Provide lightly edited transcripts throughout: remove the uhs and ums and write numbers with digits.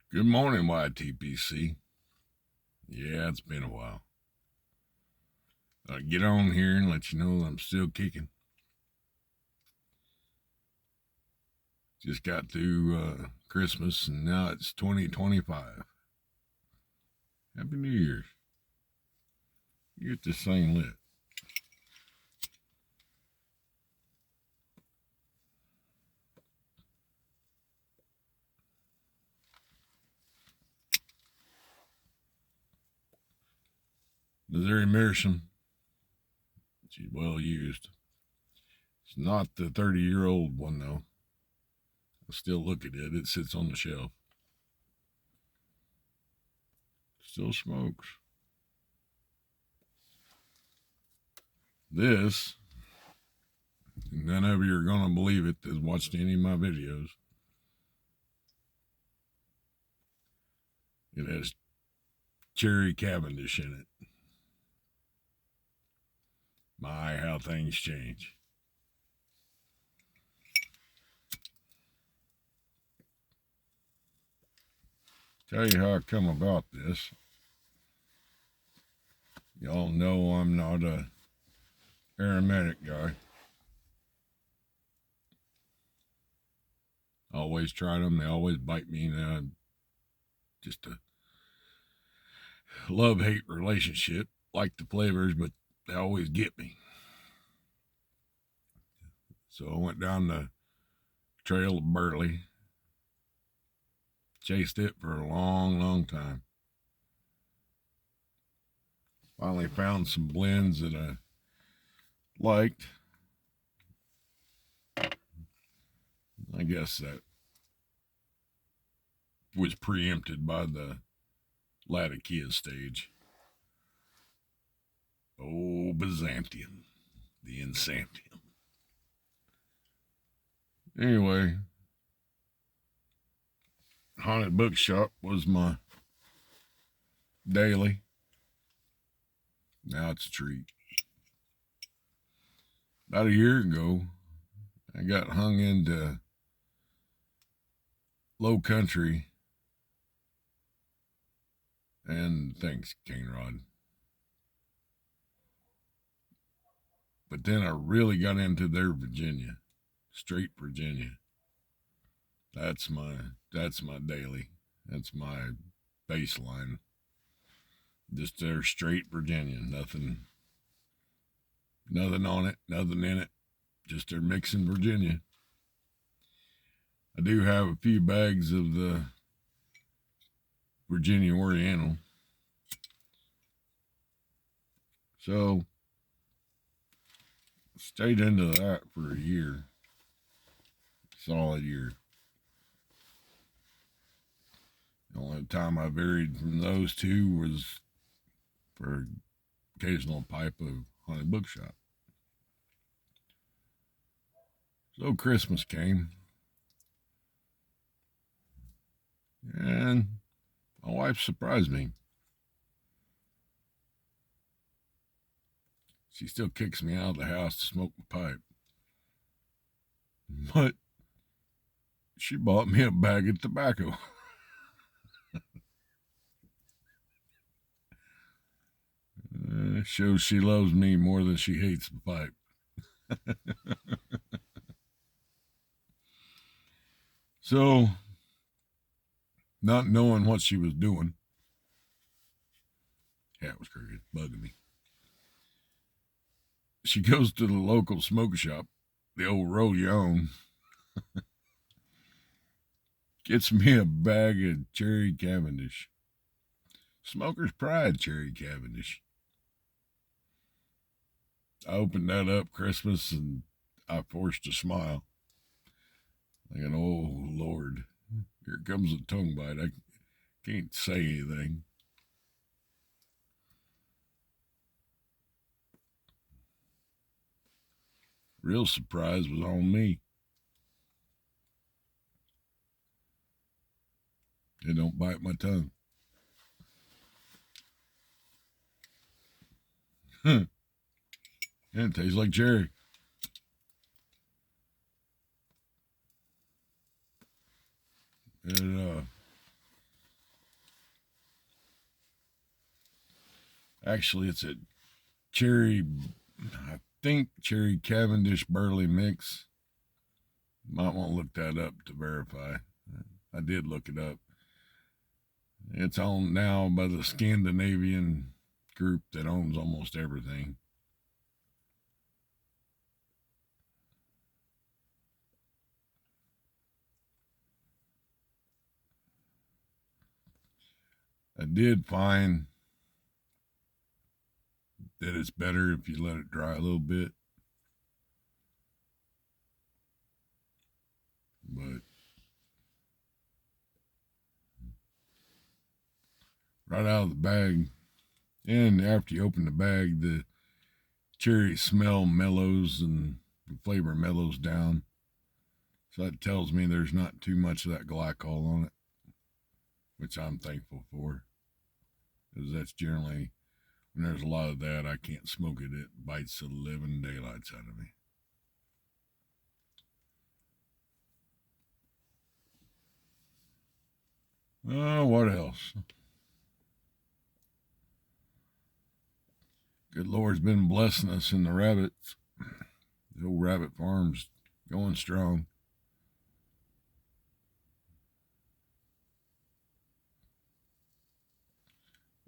Good morning, YTPC. Yeah, it's been a while. Get on here and let you know I'm still kicking. Just got through Christmas and now it's 2025. Happy New Year's. Get this thing lit. Missouri Meerschaum. She's well used. It's not the 30-year-old one, though. I still look at it. It sits on the shelf. Still smokes. This, none of you are going to believe it that's watched any of my videos. It has cherry Cavendish in it. My, how things change. Tell you how I come about this. Y'all know I'm not a aromatic guy. I always try them. They always bite me. Just a love-hate relationship. Like the flavors, but they always get me. So I went down the trail of Burley. Chased it for a long, long time. Finally found some blends that I liked. I guess that was preempted by the Latakia stage. Oh, Byzantium, the Insantium. Anyway, haunted bookshop was my daily. Now it's a treat. About a year ago, I got hung into low country and thanks, Cane Rod. But then I really got into their Virginia, straight Virginia. That's my daily. That's my baseline. Just their straight Virginia. Nothing on it, nothing in it. Just their mixing Virginia. I do have a few bags of the Virginia Oriental. So stayed into that for a year. Solid year. The only time I varied from those two was for occasional pipe of haunted bookshop. So Christmas came. And my wife surprised me. She still kicks me out of the house to smoke my pipe. But she bought me a bag of tobacco. Shows she loves me more than she hates the pipe. So, not knowing what she was doing, cat was crooked, bugging me. She goes to the local smoke shop, the old Rollon, gets me a bag of cherry Cavendish. Smoker's Pride cherry Cavendish. I opened that up Christmas and I forced a smile. Thinking, oh Lord, here comes a tongue bite. I can't say anything. Real surprise was on me. It don't bite my tongue. Yeah, it tastes like cherry. Actually, it's a cherry, I think cherry Cavendish Burley mix. Might want to look that up to verify. I did look it up. It's owned now by the Scandinavian group that owns almost everything. I did find that it's better if you let it dry a little bit. But right out of the bag, and after you open the bag, the cherry smell mellows and the flavor mellows down. So that tells me there's not too much of that glycol on it, which I'm thankful for. Because that's generally, when there's a lot of that, I can't smoke it. It bites the living daylights out of me. Oh, what else? Good Lord's been blessing us in the rabbits. The old rabbit farm's going strong.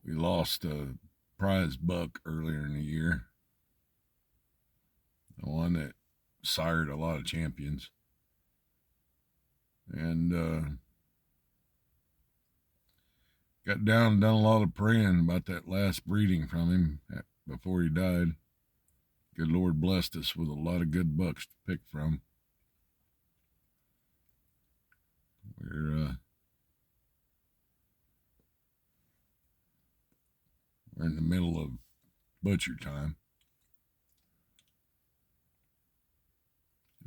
We lost a prize buck earlier in the year. The one that sired a lot of champions. And got down and done a lot of praying about that last breeding from him before he died. Good Lord blessed us with a lot of good bucks to pick from. We're in the middle of butcher time.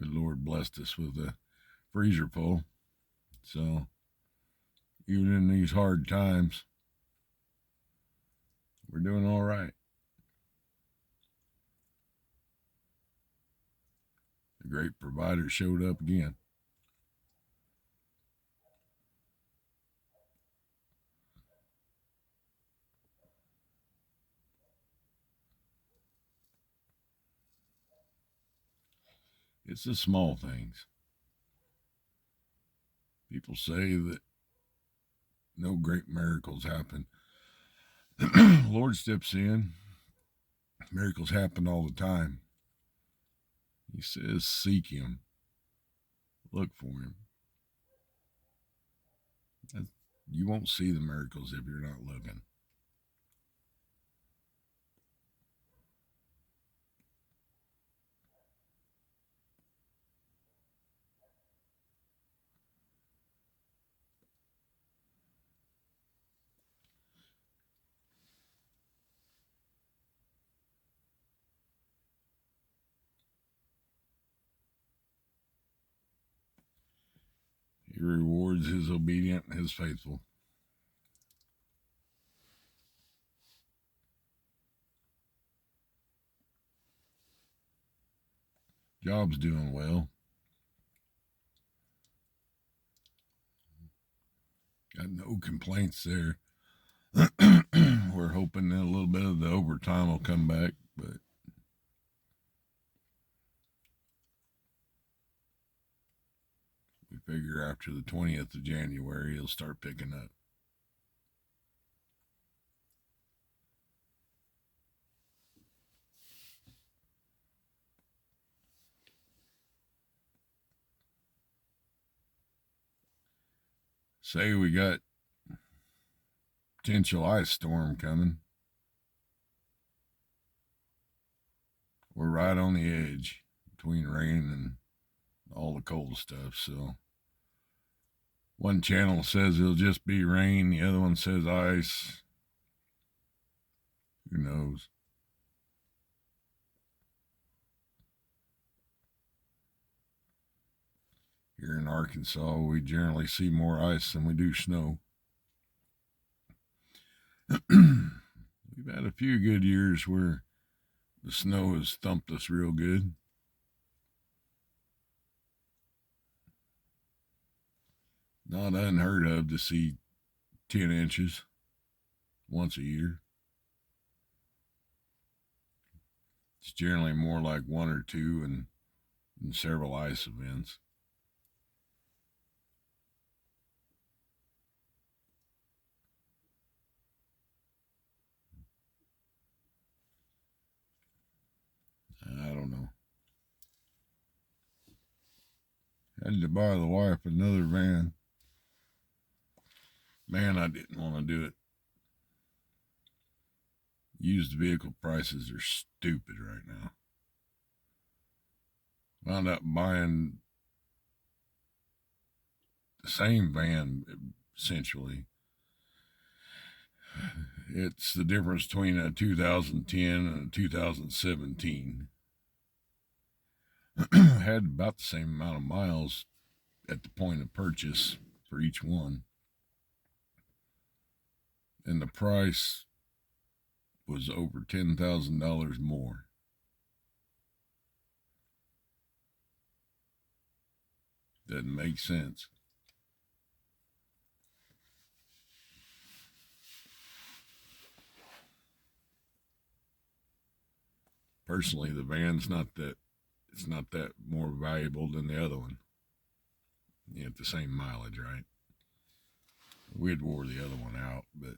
Good Lord blessed us with a freezer full. So even in these hard times, we're doing all right. The great provider showed up again. It's the small things. People say that no great miracles happen. Lord steps in. Miracles happen all the time. He says, seek him. Look for him. You won't see the miracles if you're not looking. He rewards his obedient and his faithful. Job's doing well. Got no complaints there. We're hoping that a little bit of the overtime will come back, but we figure after the 20th of January, it'll start picking up. Say we got potential ice storm coming. We're right on the edge between rain and all the cold stuff. So one channel says it'll just be rain, the other one says ice. Who knows? Here in Arkansas, we generally see more ice than we do snow. We've had a few good years where the snow has thumped us real good. Not unheard of to see 10 inches once a year. It's generally more like one or two and several ice events. I don't know. Had to buy the wife another van. Man, I didn't want to do it. Used vehicle prices are stupid right now. Wound up buying the same van, essentially. It's the difference between a 2010 and a 2017. Had about the same amount of miles at the point of purchase for each one. And the price was over $10,000 more. Doesn't make sense. Personally, the van's not that, it's not that more valuable than the other one. You get the same mileage, right? We'd wore the other one out, but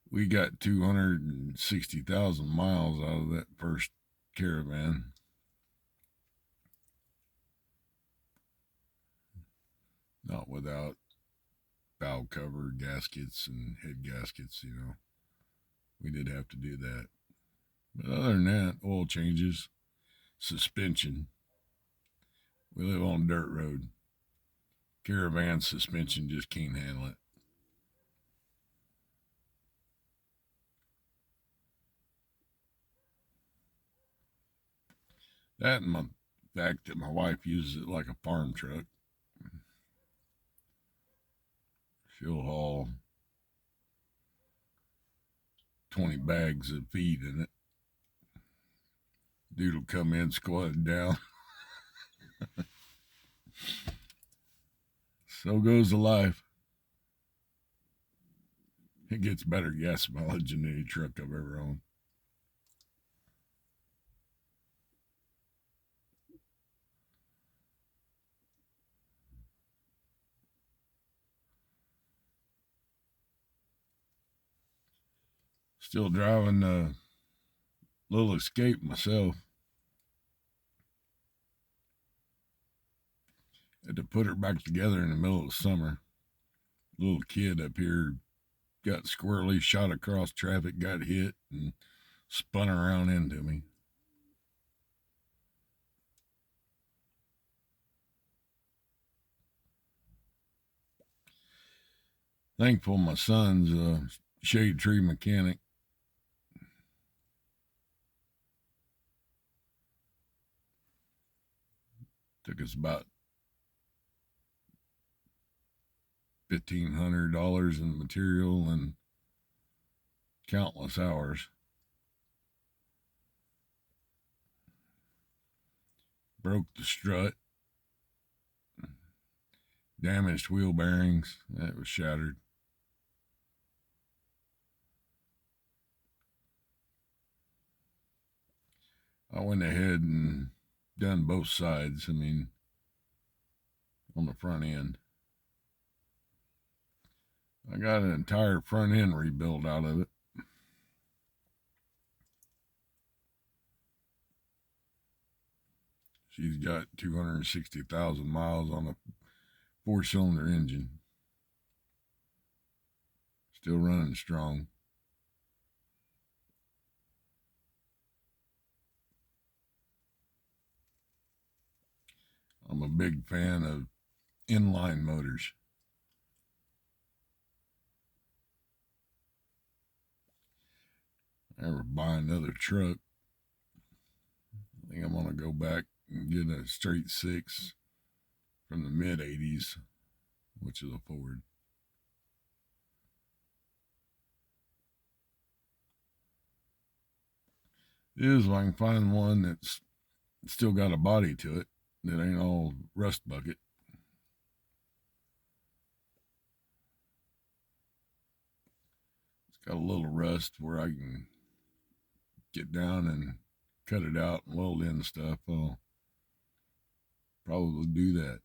we got 260,000 miles out of that first Caravan. Not without bow cover, gaskets, and head gaskets, We did have to do that. But other than that, oil changes, suspension. We live on a dirt road. Caravan suspension just can't handle it. That and the fact that my wife uses it like a farm truck. She'll haul 20 bags of feed in it. Dude will come in squatted down. So goes the life. It gets better gas mileage than any truck I've ever owned. Still driving a little Escape myself. Had to put her back together in the middle of summer. Little kid up here got squirrely, shot across traffic, got hit, and spun around into me. Thankful my son's a shade tree mechanic. Took us about $1,500 in material and countless hours. Broke the strut, damaged wheel bearings, that was shattered. I went ahead and done both sides. On the front end. I got an entire front end rebuilt out of it. She's got 260,000 miles on a 4-cylinder engine. Still running strong. I'm a big fan of inline motors. I ever buy another truck, I think I'm going to go back and get a straight 6 from the mid-80s, which is a Ford. It is if I can find one that's still got a body to it. that ain't all rust bucket. It's got a little rust where I can get down and cut it out and weld in stuff. I'll probably do that.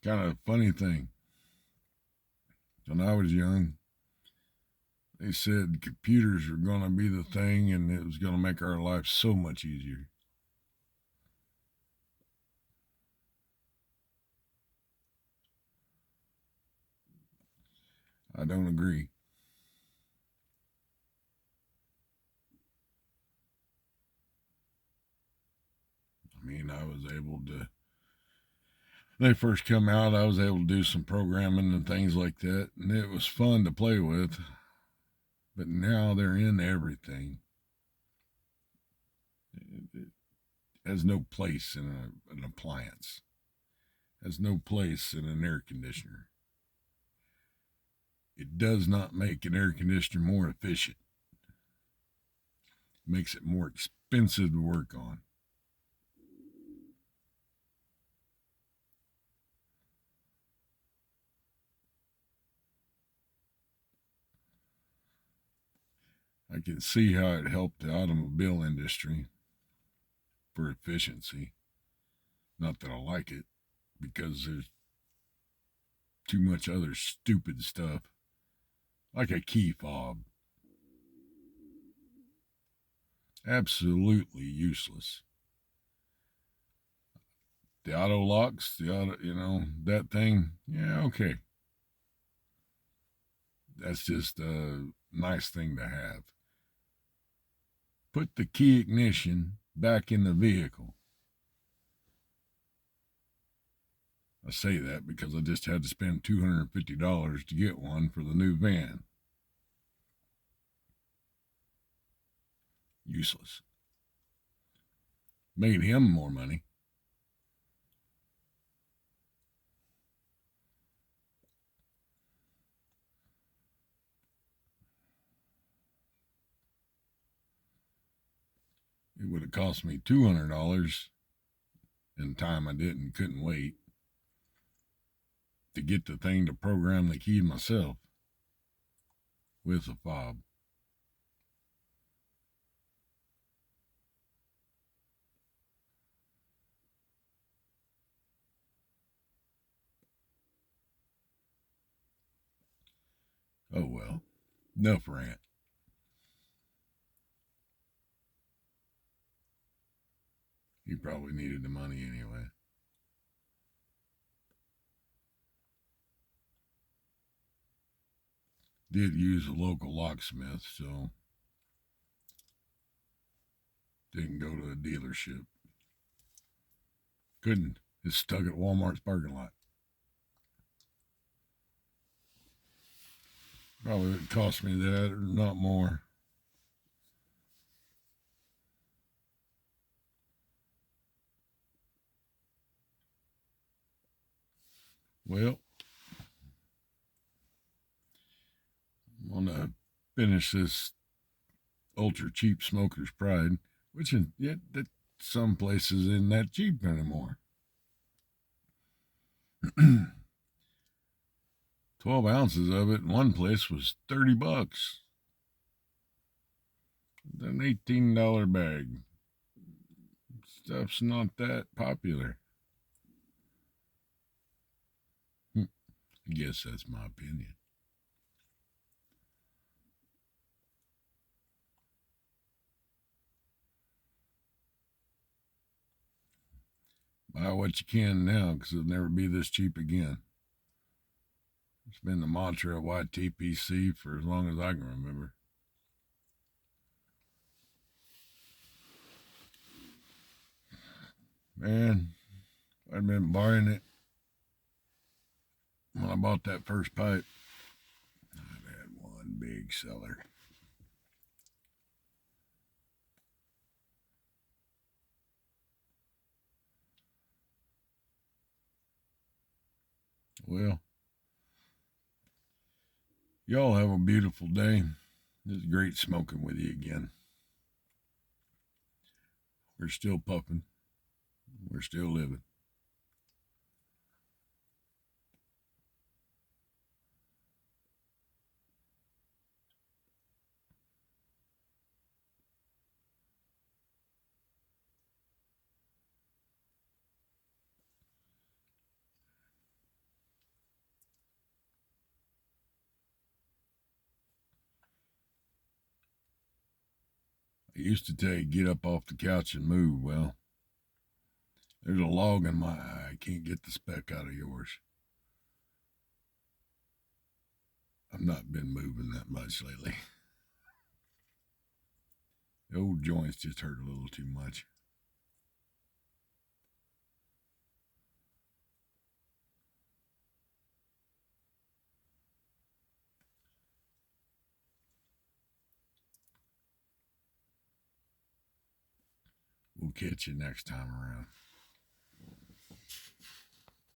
Kind of a funny thing. When I was young, they said computers were going to be the thing and it was going to make our life so much easier. I don't agree. I mean, I was able to, when they first come out, I was able to do some programming and things like that, and it was fun to play with. But now they're in everything. It has no place in an appliance. It has no place in an air conditioner. It does not make an air conditioner more efficient. It makes it more expensive to work on. I can see how it helped the automobile industry for efficiency. Not that I like it, because there's too much other stupid stuff, like a key fob. Absolutely useless. The auto locks, that thing, yeah, okay. That's just a nice thing to have. Put the key ignition back in the vehicle. I say that because I just had to spend $250 to get one for the new van. Useless. Made him more money. It would have cost me $200 in time I couldn't wait to get the thing to program the key myself with a fob. Oh well, enough rant. He probably needed the money anyway. Did use a local locksmith, so didn't go to a dealership. Couldn't. It's stuck at Walmart's parking lot. Probably would cost me that or not more. Well, I'm gonna finish this ultra cheap Smoker's Pride, which is yet that some places isn't that cheap anymore. 12 ounces of it in one place was $30. An $18 bag. Stuff's not that popular. I guess that's my opinion. Buy what you can now because it'll never be this cheap again. It's been the mantra of YTPC for as long as I can remember. Man, I'd been buying it when I bought that first pipe. I've had one big seller. Well, Y'all have a beautiful day. It's great smoking with you again. We're still puffing. We're still living. I used to tell you, get up off the couch and move. Well, there's a log in my eye. I can't get the speck out of yours. I've not been moving that much lately. The old joints just hurt a little too much. We'll catch you next time around.